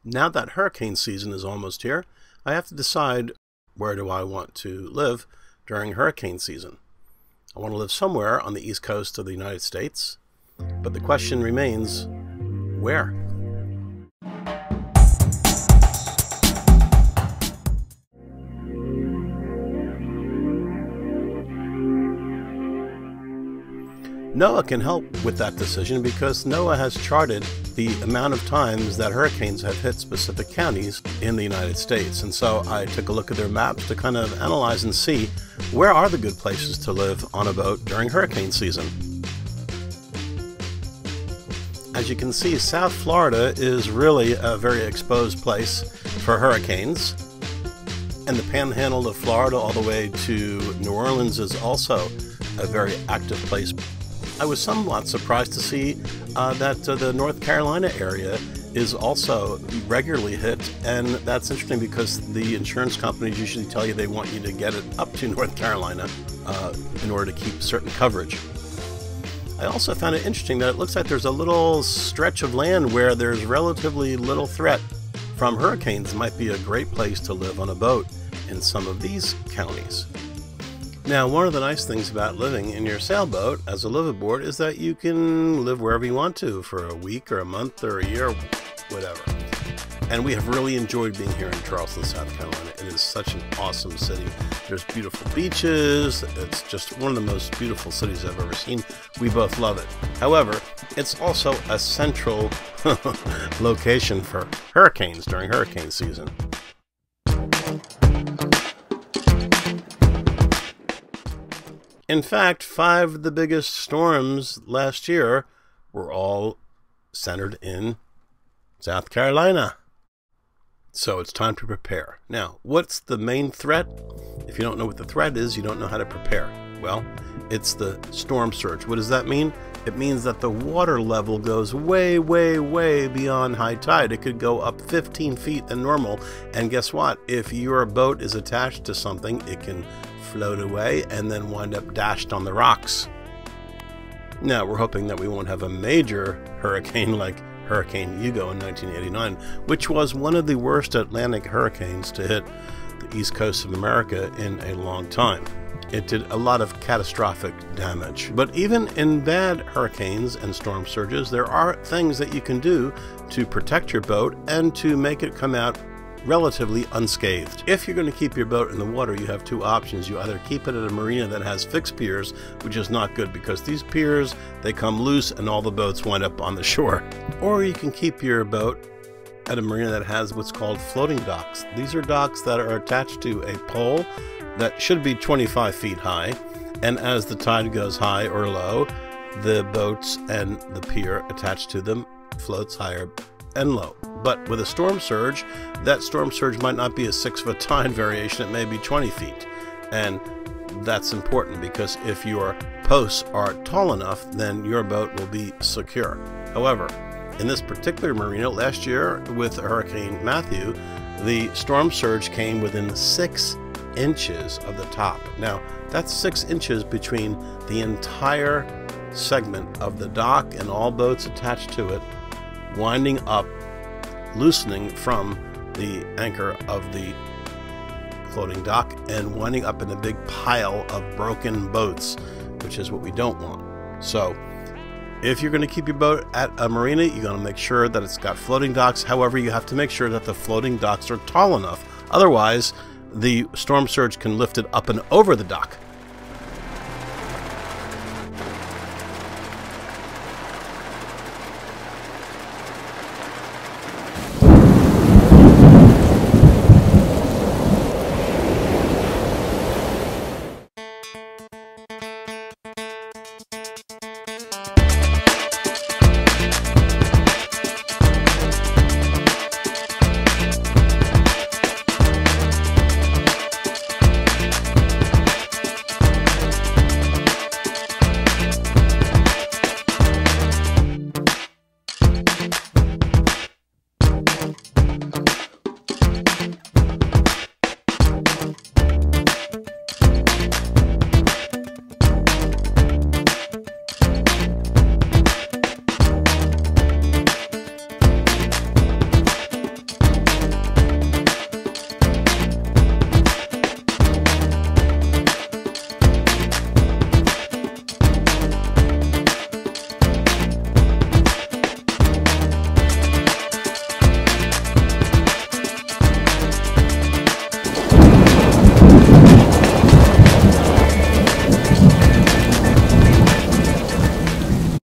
Now that hurricane season is almost here, I have to decide where do I want to live during hurricane season. I want to live somewhere on the east coast of the United States, but the question remains, where? NOAA can help with that decision because NOAA has charted the amount of times that hurricanes have hit specific counties in the United States. And so I took a look at their maps to kind of analyze and see where are the good places to live on a boat during hurricane season. As you can see, South Florida is really a very exposed place for hurricanes. And the panhandle of Florida all the way to New Orleans is also a very active place. I was somewhat surprised to see that the North Carolina area is also regularly hit, and that's interesting because the insurance companies usually tell you they want you to get it up to North Carolina in order to keep certain coverage. I also found it interesting that it looks like there's a little stretch of land where there's relatively little threat from hurricanes. It might be a great place to live on a boat in some of these counties. Now, one of the nice things about living in your sailboat as a liveaboard is that you can live wherever you want to for a week or a month or a year, whatever. And we have really enjoyed being here in Charleston, South Carolina. It is such an awesome city. There's beautiful beaches. It's just one of the most beautiful cities I've ever seen. We both love it. However, it's also a central location for hurricanes during hurricane season. In fact, 5 of the biggest storms last year were all centered in South Carolina. So it's time to prepare. Now, what's the main threat? If you don't know what the threat is, you don't know how to prepare. Well, it's the storm surge. What does that mean? It means that the water level goes way, way, way beyond high tide. It could go up 15 feet than normal. And guess what? If your boat is attached to something, it can float away and then wind up dashed on the rocks. Now, we're hoping that we won't have a major hurricane like Hurricane Hugo in 1989, which was one of the worst Atlantic hurricanes to hit the east coast of America in a long time. It did a lot of catastrophic damage. But even in bad hurricanes and storm surges, there are things that you can do to protect your boat and to make it come out relatively unscathed. If you're going to keep your boat in the water, you have 2 options. You either keep it at a marina that has fixed piers, which is not good because these piers, they come loose and all the boats wind up on the shore. Or you can keep your boat at a marina that has what's called floating docks. These are docks that are attached to a pole that should be 25 feet high, and as the tide goes high or low, the boats and the pier attached to them floats higher and low. But with a storm surge, that storm surge might not be a 6-foot tide variation, it may be 20 feet. And that's important because if your posts are tall enough, then your boat will be secure. However, in this particular marina last year with Hurricane Matthew, the storm surge came within 6 inches of the top. Now, that's 6 inches between the entire segment of the dock and all boats attached to it, winding up, loosening from the anchor of the floating dock and winding up in a big pile of broken boats, which is what we don't want. So if you're going to keep your boat at a marina, you're going to make sure that it's got floating docks. However, you have to make sure that the floating docks are tall enough. Otherwise, the storm surge can lift it up and over the dock.